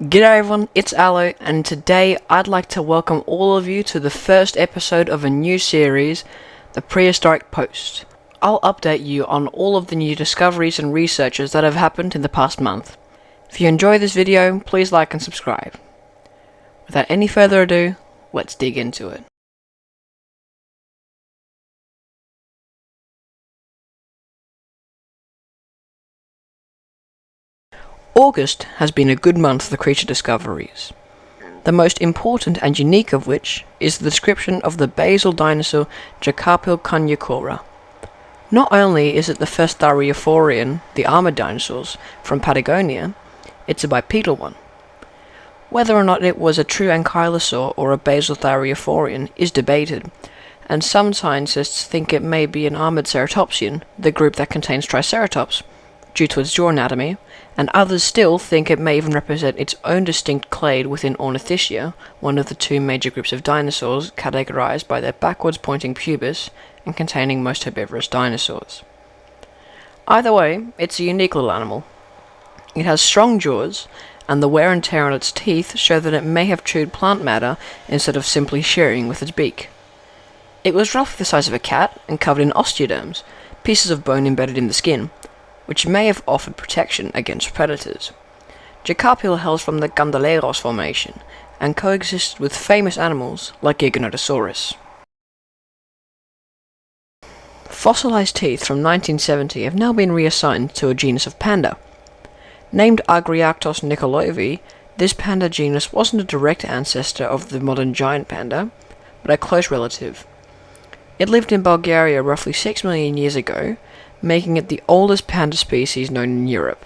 G'day everyone, it's Aloe, and today I'd like to welcome all of you to the first episode of a new series, the Prehistoric Post. I'll update you on all of the new discoveries and researches that have happened in the past month. If you enjoy this video, please like and subscribe. Without any further ado, let's dig into it. August has been a good month for creature discoveries. The most important and unique of which is the description of the basal dinosaur Jakapil cuniacora. Not only is it the first thyreophorian, the armored dinosaurs, from Patagonia, it's a bipedal one. Whether or not it was a true ankylosaur or a basal thyreophorian is debated, and some scientists think it may be an armored ceratopsian, the group that contains Triceratops, due to its jaw anatomy, and others still think it may even represent its own distinct clade within Ornithischia, one of the two major groups of dinosaurs categorized by their backwards pointing pubis and containing most herbivorous dinosaurs. Either way, it's a unique little animal. It has strong jaws, and the wear and tear on its teeth show that it may have chewed plant matter instead of simply shearing with its beak. It was roughly the size of a cat and covered in osteoderms, pieces of bone embedded in the skin, which may have offered protection against predators. Jakapil hails from the Gandaleros formation, and coexisted with famous animals like Agriarctos. Fossilized teeth from 1970 have now been reassigned to a genus of panda. Named Agriarctos nikolovi, this panda genus wasn't a direct ancestor of the modern giant panda, but a close relative. It lived in Bulgaria roughly 6 million years ago, making it the oldest panda species known in Europe.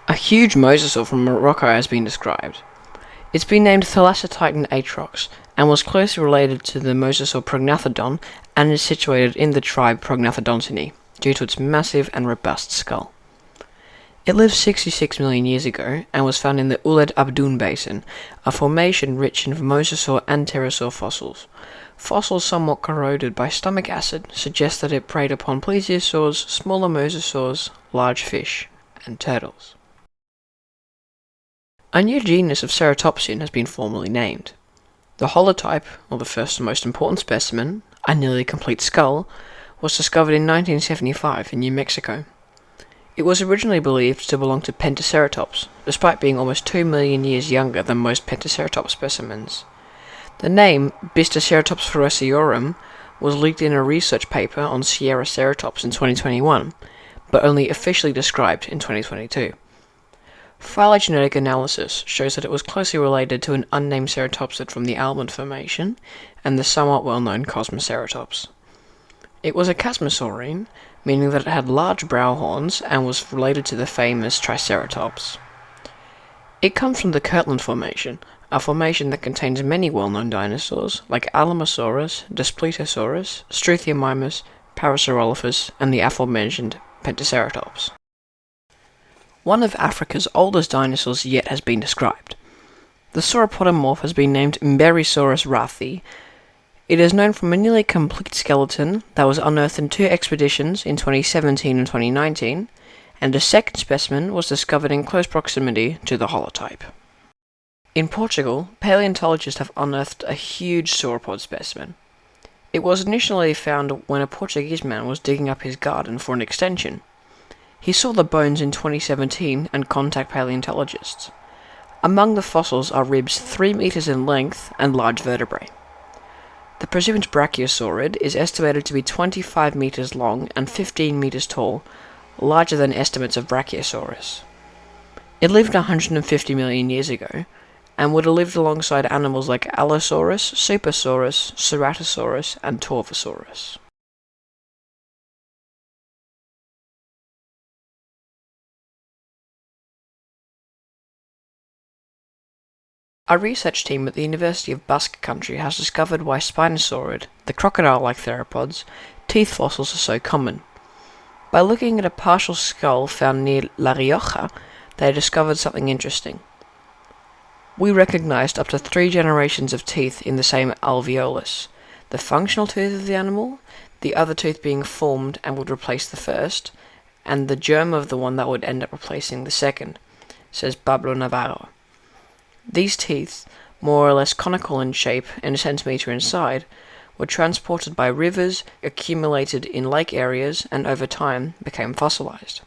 A huge mosasaur from Morocco has been described. It's been named Thalassotitan atrox, and was closely related to the mosasaur Prognathodon, and is situated in the tribe Prognathodontini, due to its massive and robust skull. It lived 66 million years ago, and was found in the Ouled Abdoun Basin, a formation rich in mosasaur and pterosaur fossils. Fossils somewhat corroded by stomach acid suggest that it preyed upon plesiosaurs, smaller mosasaurs, large fish, and turtles. A new genus of ceratopsian has been formally named. The holotype, or the first and most important specimen, a nearly complete skull, was discovered in 1975 in New Mexico. It was originally believed to belong to Pentaceratops, despite being almost 2 million years younger than most Pentaceratops specimens. The name Bisticeratops forasiorum was leaked in a research paper on Sierraceratops in 2021, but only officially described in 2022. Phylogenetic analysis shows that it was closely related to an unnamed ceratopsid from the Almond Formation and the somewhat well-known Cosmoceratops. It was a chasmosaurine, meaning that it had large brow horns and was related to the famous Triceratops. It comes from the Kirtland Formation, a formation that contains many well-known dinosaurs like Alamosaurus, Daspletosaurus, Struthiomimus, Parasaurolophus, and the aforementioned Pentaceratops. One of Africa's oldest dinosaurs yet has been described. The sauropodomorph has been named Mbiresaurus rathi. It is known from a nearly complete skeleton that was unearthed in 2 expeditions in 2017 and 2019, and a second specimen was discovered in close proximity to the holotype. In Portugal, paleontologists have unearthed a huge sauropod specimen. It was initially found when a Portuguese man was digging up his garden for an extension. He saw the bones in 2017 and contacted paleontologists. Among the fossils are ribs 3 meters in length and large vertebrae. The presumed Brachiosaurid is estimated to be 25 meters long and 15 meters tall, larger than estimates of Brachiosaurus. It lived 150 million years ago, and would have lived alongside animals like Allosaurus, Supersaurus, Ceratosaurus, and Torvosaurus. A research team at the University of Basque Country has discovered why Spinosaurid, the crocodile-like theropods, teeth fossils are so common. By looking at a partial skull found near La Rioja, they discovered something interesting. We recognized up to 3 generations of teeth in the same alveolus, the functional tooth of the animal, the other tooth being formed and would replace the first, and the germ of the one that would end up replacing the second. says Pablo Navarro. These teeth, more or less conical in shape and a centimetre inside, were transported by rivers, accumulated in lake areas, and over time became fossilized.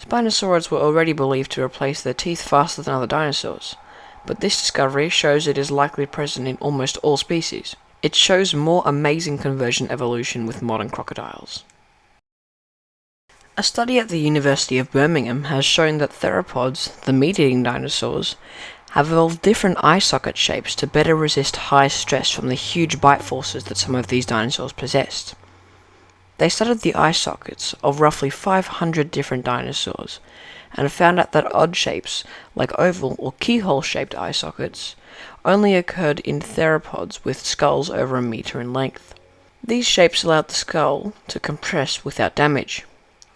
Spinosaurids were already believed to replace their teeth faster than other dinosaurs, but this discovery shows it is likely present in almost all species. It shows more amazing convergent evolution with modern crocodiles. A study at the University of Birmingham has shown that theropods, the meat-eating dinosaurs, have evolved different eye socket shapes to better resist high stress from the huge bite forces that some of these dinosaurs possessed. They studied the eye sockets of roughly 500 different dinosaurs, and found out that odd shapes, like oval or keyhole-shaped eye sockets, only occurred in theropods with skulls over a metre in length. These shapes allowed the skull to compress without damage.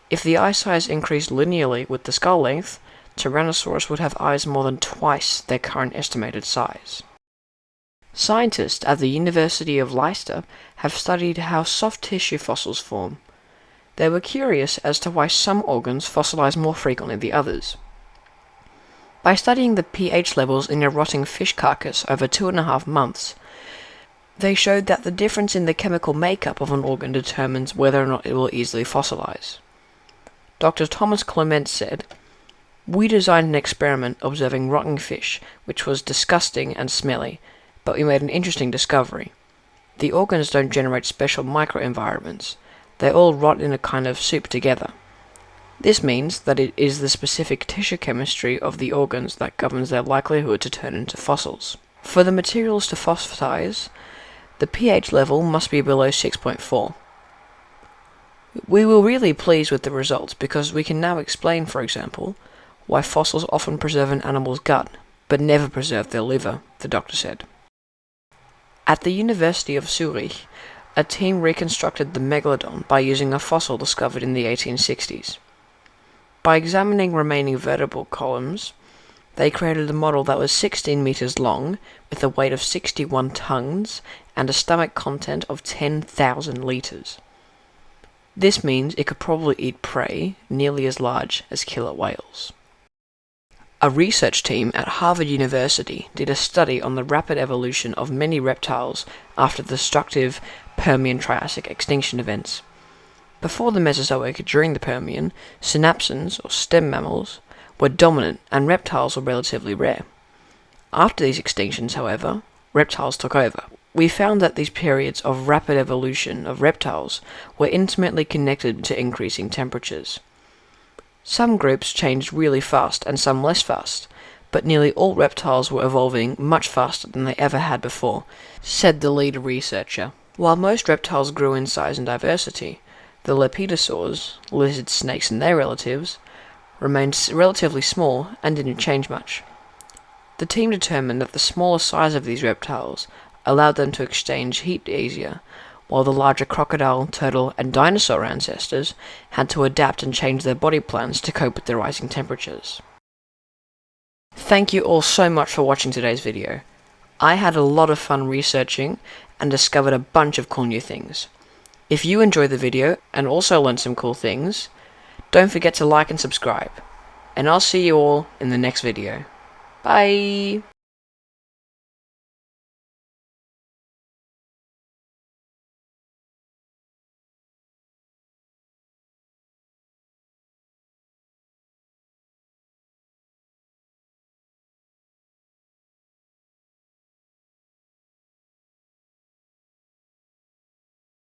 If the eye size increased linearly with the skull length, Tyrannosaurus would have eyes more than twice their current estimated size. Scientists at the University of Leicester have studied how soft tissue fossils form. They were curious as to why some organs fossilize more frequently than others. By studying the pH levels in a rotting fish carcass over 2.5 months, they showed that the difference in the chemical makeup of an organ determines whether or not it will easily fossilize. Dr. Thomas Clement said, "We designed an experiment observing rotting fish, which was disgusting and smelly, but we made an interesting discovery. The organs don't generate special microenvironments. They all rot in a kind of soup together. This means that it is the specific tissue chemistry of the organs that governs their likelihood to turn into fossils. For the materials to fossilize, the pH level must be below 6.4. We were really pleased with the results because we can now explain, for example, why fossils often preserve an animal's gut, but never preserve their liver," the doctor said. At the University of Zurich, a team reconstructed the Megalodon by using a fossil discovered in the 1860s. By examining remaining vertebral columns, they created a model that was 16 meters long, with a weight of 61 tons, and a stomach content of 10,000 liters. This means it could probably eat prey nearly as large as killer whales. A research team at Harvard University did a study on the rapid evolution of many reptiles after the destructive Permian-Triassic extinction events. Before the Mesozoic, during the Permian, synapsons, or stem mammals, were dominant and reptiles were relatively rare. After these extinctions, however, reptiles took over. We found that these periods of rapid evolution of reptiles were intimately connected to increasing temperatures. Some groups changed really fast and some less fast, but nearly all reptiles were evolving much faster than they ever had before, said the lead researcher. While most reptiles grew in size and diversity, the lepidosaurs, lizards, snakes and their relatives, remained relatively small and didn't change much. The team determined that the smaller size of these reptiles allowed them to exchange heat easier, while the larger crocodile, turtle, and dinosaur ancestors had to adapt and change their body plans to cope with the rising temperatures. Thank you all so much for watching today's video. I had a lot of fun researching and discovered a bunch of cool new things. If you enjoyed the video and also learned some cool things, don't forget to like and subscribe. And I'll see you all in the next video. Bye!